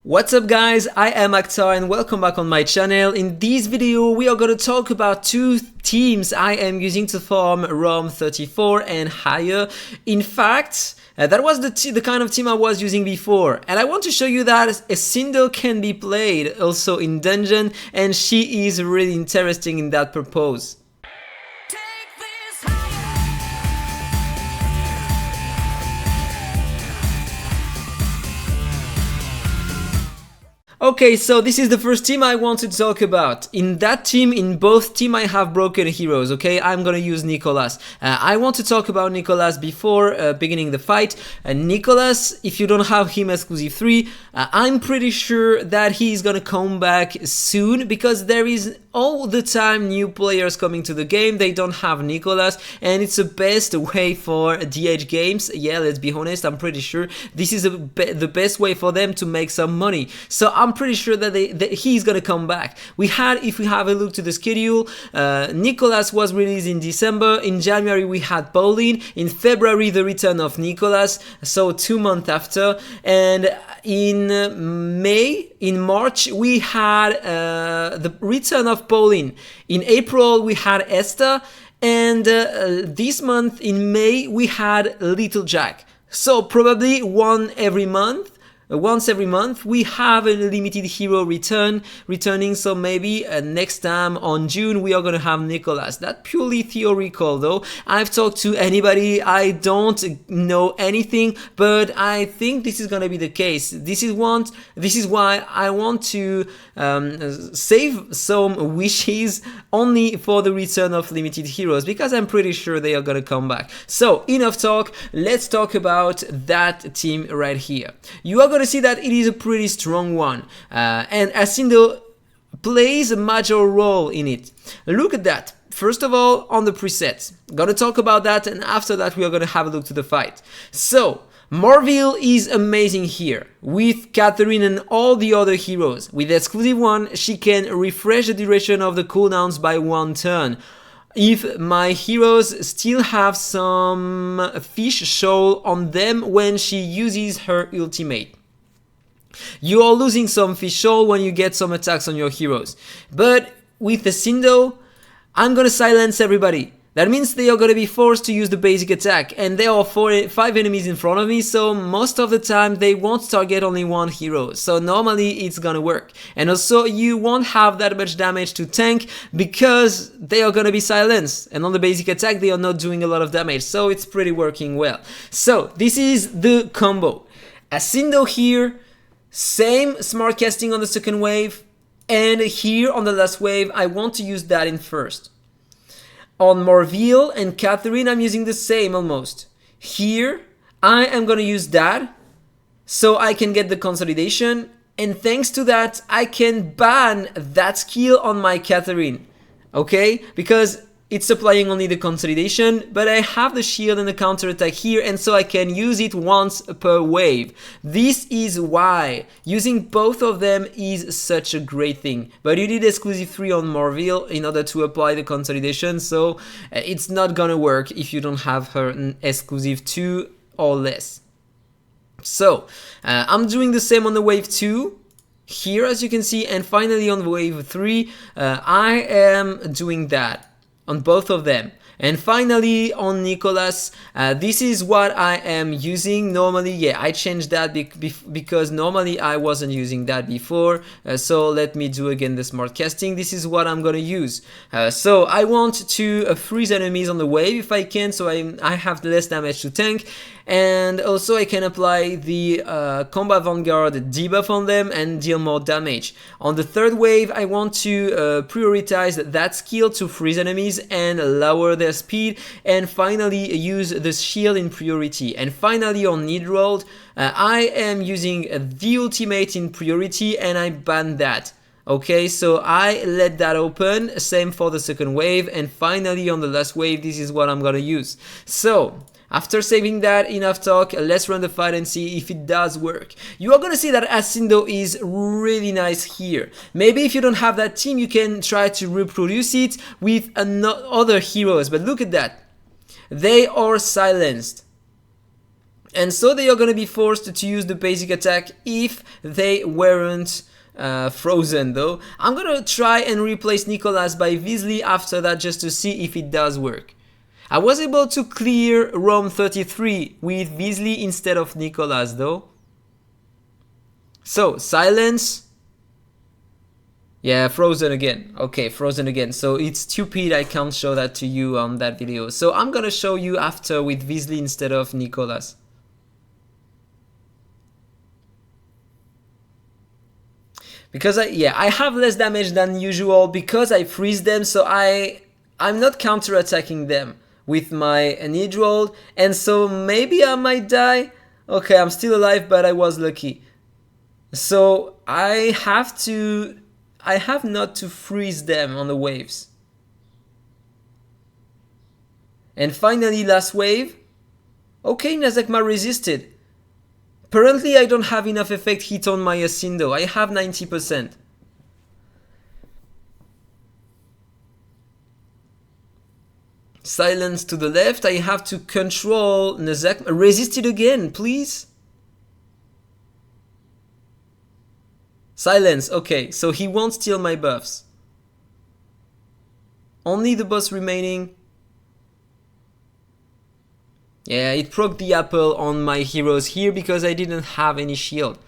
What's up guys, I am AhkTaar and welcome back on my channel. In this video we are going to talk about two teams I am using to farm RUM 34 and higher. In fact, that was the kind of team I was using before, and I want to show you that Asindo can be played also in dungeon, and she is really interesting in that purpose. Okay, so this is the first team I want to talk about. In that team, in both team, I have broken heroes, okay? I'm gonna use Nicholas. I want to talk about Nicholas before beginning the fight. Nicholas, if you don't have him exclusive 3, I'm pretty sure that he's gonna come back soon, because there is all the time new players coming to the game. They don't have Nicholas, and it's the best way for DH games. Yeah, let's be honest, I'm pretty sure this is the best way for them to make some money. So I'm pretty sure that he's gonna come back. If we have a look to the schedule, Nicholas was released in December. In January we had Pauline. In February the return of Nicholas, so 2 months after. And in March we had the return of Pauline. In April we had Esther, and this month in May we had Little Jack. So probably once every month we have a limited hero returning, so maybe next time on June we are gonna have Nicholas. That's purely theoretical though. I've talked to anybody, I don't know anything, but I think this is gonna be the case. This is why I want to save some wishes only for the return of limited heroes, because I'm pretty sure they are gonna come back. So enough talk, let's talk about that team right here. You are gonna see that it is a pretty strong one, and Asindo plays a major role in it. Look at that. First of all, on the presets, gonna talk about that, and after that we are gonna have a look to the fight. So Marville is amazing here with Katherine and all the other heroes. With the exclusive 1, she can refresh the duration of the cooldowns by 1 turn. If my heroes still have some fish shoal on them when she uses her ultimate, you are losing some fish shoal when you get some attacks on your heroes. But with Asindo, I'm gonna silence everybody. That means they are gonna be forced to use the basic attack, and there are 5 enemies in front of me, so most of the time they won't target only one hero, so normally it's gonna work. And also you won't have that much damage to tank because they are gonna be silenced, and on the basic attack they are not doing a lot of damage, so it's pretty working well. So this is the combo. Asindo here, same smart casting on the second wave, and here on the last wave I want to use that in first. On Marville and Katherine, I'm using the same almost. Here, I am gonna use that so I can get the consolidation, and thanks to that, I can ban that skill on my Katherine, okay? Because it's applying only the consolidation, but I have the shield and the counter attack here, and so I can use it once per wave. This is why using both of them is such a great thing. But you need exclusive 3 on Marville in order to apply the consolidation, so it's not gonna work if you don't have her exclusive 2 or less. So I'm doing the same on the wave 2 here, as you can see, and finally on wave 3 I am doing that on both of them. And finally on Nicholas, this is what I am using normally. Yeah, I changed that because normally I wasn't using that before, so let me do again the smart casting. This is what I'm gonna use. So I want to freeze enemies on the wave if I can, so I have less damage to tank, and also I can apply the Combat Vanguard debuff on them and deal more damage. On the third wave I want to prioritize that skill to freeze enemies and lower their speed, and finally use the shield in priority. And finally on NidRold, I am using the ultimate in priority, and I ban that. Okay, so I let that open, same for the second wave, and finally on the last wave this is what I'm gonna use. So after saving that, enough talk, let's run the fight and see if it does work. You are gonna see that Asindo is really nice here. Maybe if you don't have that team, you can try to reproduce it with other heroes, but look at that. They are silenced. And so they are going to be forced to use the basic attack if they weren't frozen though. I'm going to try and replace Nicholas by Visley after that just to see if it does work. I was able to clear RUM 33 with Visley instead of Nicholas though. So, silence. Yeah, frozen again. Okay, frozen again. So it's stupid I can't show that to you on that video. So I'm gonna show you after with Visley instead of Nicholas. Because I have less damage than usual because I freeze them, so I'm not counter-attacking them with my NidRold, and so maybe I might die. Okay, I'm still alive, but I was lucky. So I have not to freeze them on the waves. And finally, last wave. Okay, Nazakma resisted. Apparently I don't have enough effect hit on my Asindo. I have 90%. Silence to the left. I have to control Nazakma. Resist it again, please. Silence. Okay, so he won't steal my buffs. Only the boss remaining. Yeah, it proc the apple on my heroes here because I didn't have any shield.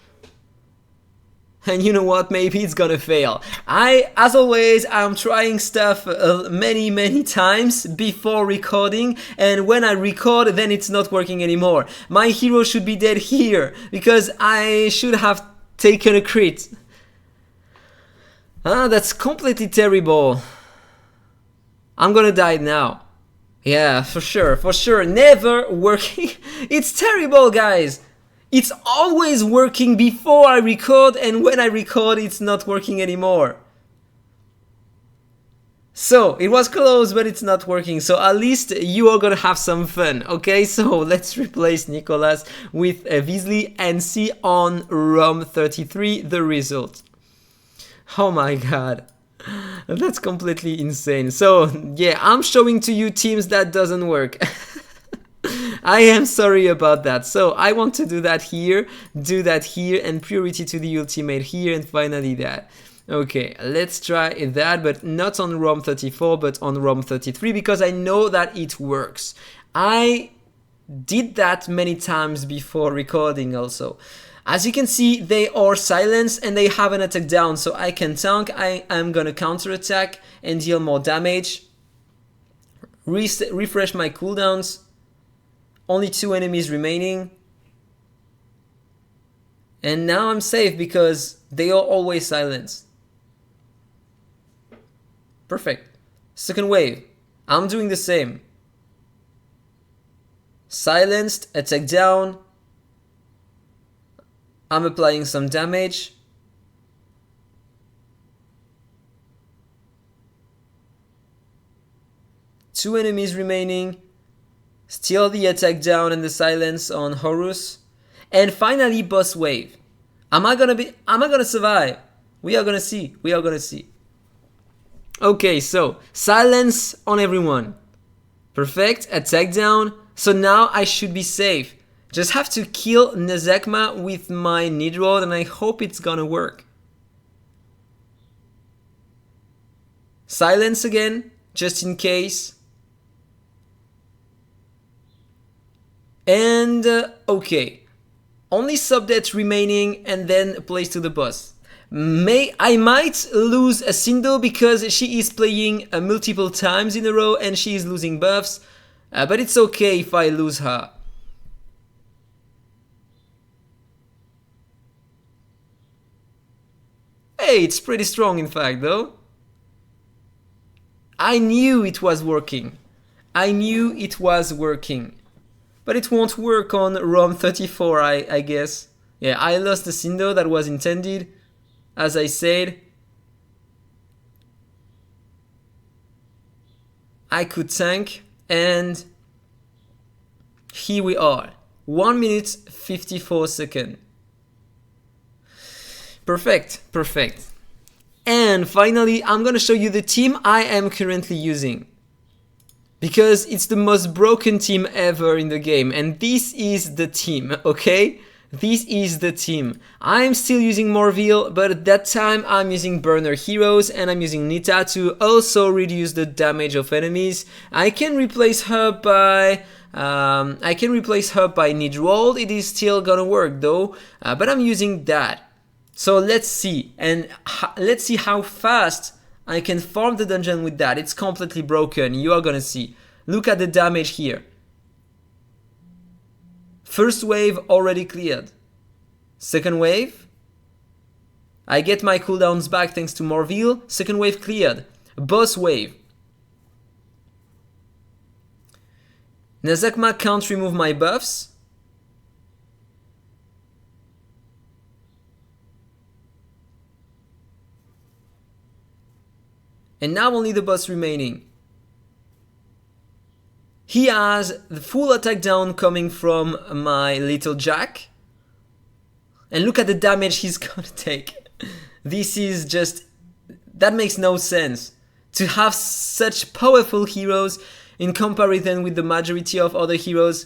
And you know what, maybe it's gonna fail. As always, I'm trying stuff many times before recording, and when I record, then it's not working anymore. My hero should be dead here, because I should have taken a crit. Ah, that's completely terrible. I'm gonna die now. Yeah, for sure, never working. It's terrible, guys. It's always working before I record, and when I record, it's not working anymore. So, it was close, but it's not working. So, at least you are gonna have some fun, okay? So, let's replace Nicholas with Visley and see on RUM 33 the result. Oh my god. That's completely insane. So, yeah, I'm showing to you teams that doesn't work. I am sorry about that. So, I want to do that here, and priority to the ultimate here, and finally that. Okay, let's try that, but not on RUM 34, but on RUM 33, because I know that it works. I did that many times before recording also. As you can see, they are silenced and they have an attack down, so I can tank. I am gonna counter attack and deal more damage. Refresh my cooldowns. Only 2 enemies remaining. And now I'm safe because they are always silenced. Perfect. Second wave. I'm doing the same. Silenced, attack down. I'm applying some damage. Two enemies remaining. Still the attack down and the silence on Horus. And finally boss wave. Am I gonna survive? We are gonna see. Okay, so silence on everyone. Perfect, attack down. So now I should be safe. Just have to kill Nazakma with my NidRold, and I hope it's gonna work. Silence again, just in case. And okay, only subdet remaining, and then place to the boss. I might lose Asindo because she is playing multiple times in a row and she is losing buffs, but it's okay if I lose her. Hey, it's pretty strong in fact though. I knew it was working. But it won't work on RUM 34, I guess. Yeah, I lost the Asindo that was intended, as I said. I could tank, and here we are. 1 minute 54 seconds. Perfect. And finally, I'm gonna show you the team I am currently using. because it's the most broken team ever in the game, and this is the team, okay? This is the team. I'm still using Marville, but at that time I'm using burner heroes and I'm using Nita to also reduce the damage of enemies. I can replace her by NidRold. It is still gonna work though, but I'm using that. So let's see, and let's see how fast I can farm the dungeon with that. It's completely broken, you are gonna see. Look at the damage here. First wave already cleared. Second wave, I get my cooldowns back thanks to Marville. Second wave cleared. Boss wave. Nazakma can't remove my buffs. And now only the boss remaining. He has the full attack down coming from my little Jack. And look at the damage he's gonna take. This is just... that makes no sense. To have such powerful heroes in comparison with the majority of other heroes,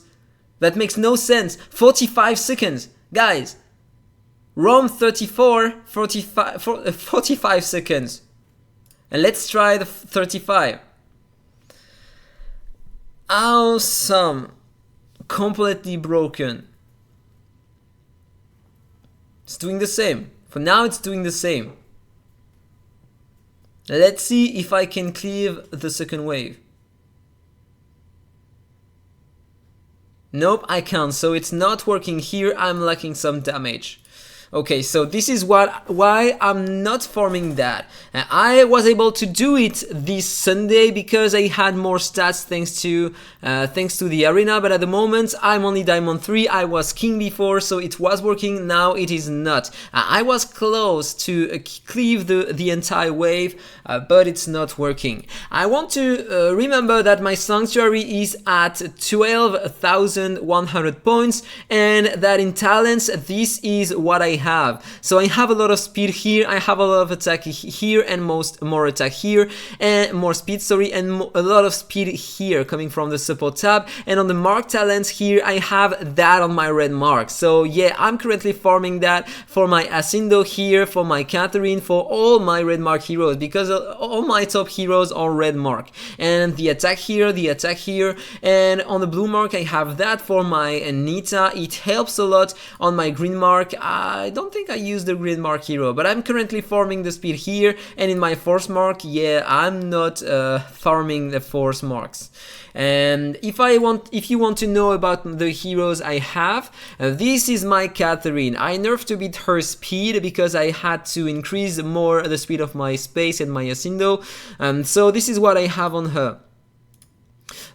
that makes no sense. 45 seconds. Guys, RUM 34, 45 seconds. And let's try the 35. Awesome. Completely broken. It's doing the same. For now it's doing the same. Let's see if I can cleave the second wave. Nope, I can't. So it's not working here. I'm lacking some damage. Okay, so this is why I'm not farming that. I was able to do it this Sunday because I had more stats thanks to the arena, but at the moment I'm only Diamond 3, I was King before, so it was working, now it is not. I was close to cleave the entire wave, but it's not working. I want to remember that my Sanctuary is at 12,100 points, and that in talents this is what I have. So I have a lot of speed here, I have a lot of attack here, and more attack here, and more speed, sorry, and a lot of speed here coming from the support tab. And on the mark talents here, I have that on my red mark. So yeah, I'm currently farming that for my Asindo here, for my Katherine, for all my red mark heroes, because all my top heroes are red mark. And the attack here, and on the blue mark I have that for my Nita. It helps a lot. On my green mark, I don't think I use the green mark hero, but I'm currently farming the speed here. And in my force mark, yeah, I'm not farming the force marks. And if you want to know about the heroes I have, this is my Katherine. I nerfed a bit her speed because I had to increase more the speed of my space and my Asindo. So this is what I have on her.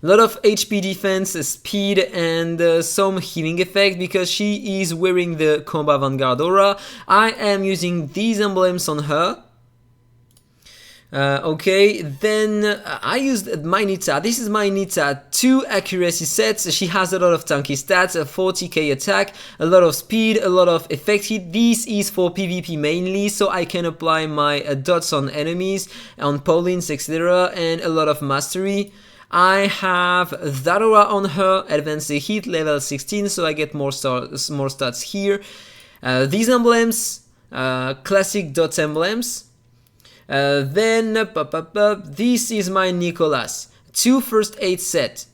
A lot of HP defense, speed, and some healing effect because she is wearing the Combat Vanguard aura. I am using these emblems on her. Okay, then I used my Nita. This is my Nita 2 accuracy sets. She has a lot of tanky stats, a 40k attack, a lot of speed, a lot of effect hit. This is for PvP mainly, so I can apply my dots on enemies, on Paulines, etc., and a lot of mastery. I have that aura on her, advanced hit, level 16, so I get more stats here. These emblems, classic dot emblems. Then this is my Nicholas, 2 first aid set.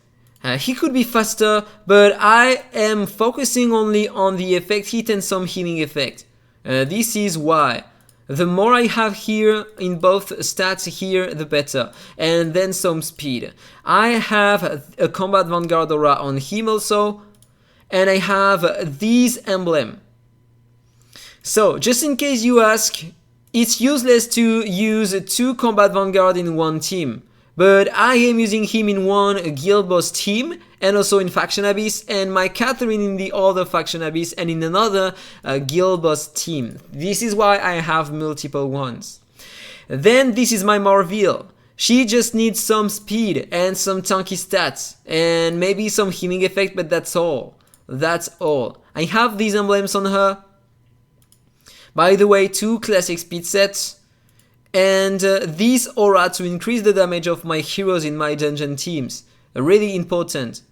He could be faster, but I am focusing only on the effect hit and some healing effect. This is why. The more I have here in both stats here, the better. And then some speed. I have a Combat Vanguard aura on him also. And I have these emblem. So, just in case you ask, it's useless to use 2 Combat Vanguard in one team. But I am using him in one Guild Boss team, and also in Faction Abyss, and my Katherine in the other Faction Abyss, and in another Guild Boss team. This is why I have multiple ones. Then this is my Marville. She just needs some speed and some tanky stats, and maybe some healing effect, but that's all. That's all. I have these emblems on her. By the way, 2 classic speed sets. And these aura to increase the damage of my heroes in my dungeon teams. really important.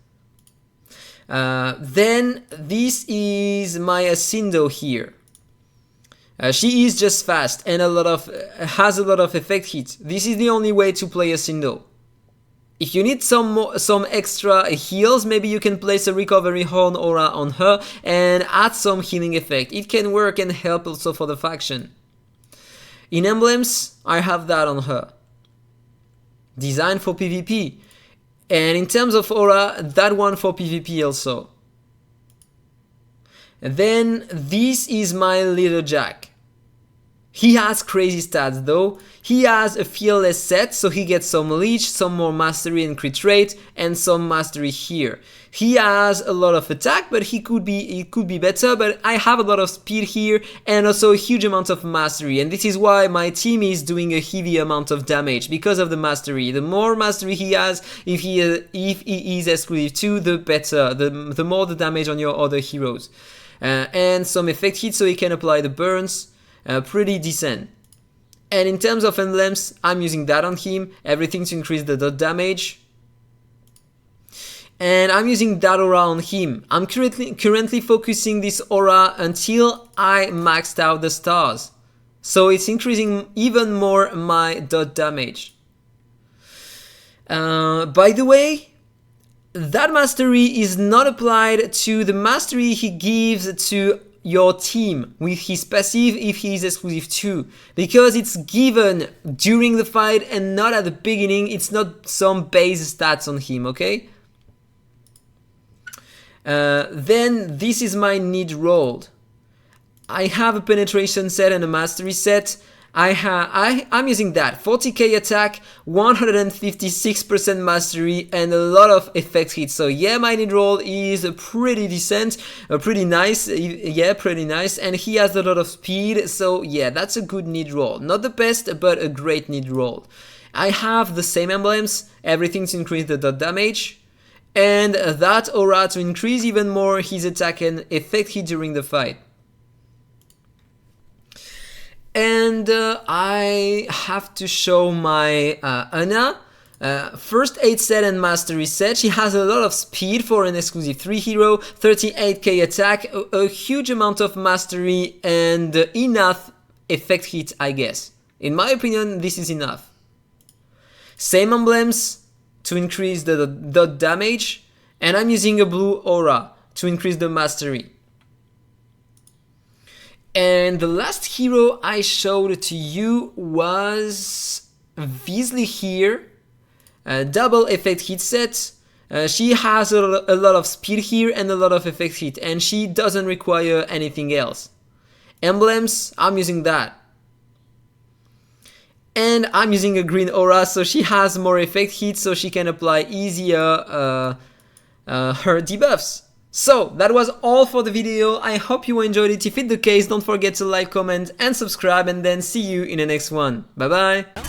Then this is my Asindo here. She is just fast and has a lot of effect hits. This is the only way to play Asindo. If you need some extra heals, maybe you can place a recovery horn aura on her and add some healing effect. It can work and help also for the faction. In emblems, I have that on her. Designed for PvP. And in terms of aura, that one for PvP also. Then this is my little Jack. He has crazy stats though. He has a fearless set, so he gets some leech, some more mastery and crit rate, and some mastery here. He has a lot of attack, but he could be better, but I have a lot of speed here and also a huge amount of mastery, and this is why my team is doing a heavy amount of damage, because of the mastery. The more mastery he has, if he is exclusive 2, the better, the more the damage on your other heroes. And some effect hits so he can apply the burns, pretty decent. And in terms of emblems, I'm using that on him, everything to increase the dot damage. And I'm using that aura on him. I'm currently focusing this aura until I maxed out the stars. So it's increasing even more my dot damage. By the way, that mastery is not applied to the mastery he gives to your team with his passive if he is exclusive 2, because it's given during the fight and not at the beginning. It's not some base stats on him, okay? Then this is my NidRold. I have a penetration set and a mastery set. I'm using that 40k attack, 156% mastery, and a lot of effect hits. So yeah, my NidRold is pretty decent, pretty nice. Yeah, pretty nice, and he has a lot of speed. So yeah, that's a good NidRold. Not the best, but a great NidRold. I have the same emblems, everything to increase the dot damage, and that aura to increase even more his attack and effect hit during the fight. And I have to show my Anna. First aid set and mastery set. She has a lot of speed for an exclusive 3 hero, 38k attack, a huge amount of mastery, and enough effect hit, I guess. In my opinion, this is enough. Same emblems to increase the dot damage, and I'm using a blue aura to increase the mastery. And the last hero I showed to you was Visley here, double effect hit set. She has a lot of speed here and a lot of effect hit, and she doesn't require anything else. Emblems, I'm using that. And I'm using a green aura, so she has more effect hit, so she can apply easier her debuffs. So that was all for the video. I hope you enjoyed it. If it's the case, don't forget to like, comment and subscribe, and then see you in the next one. Bye bye.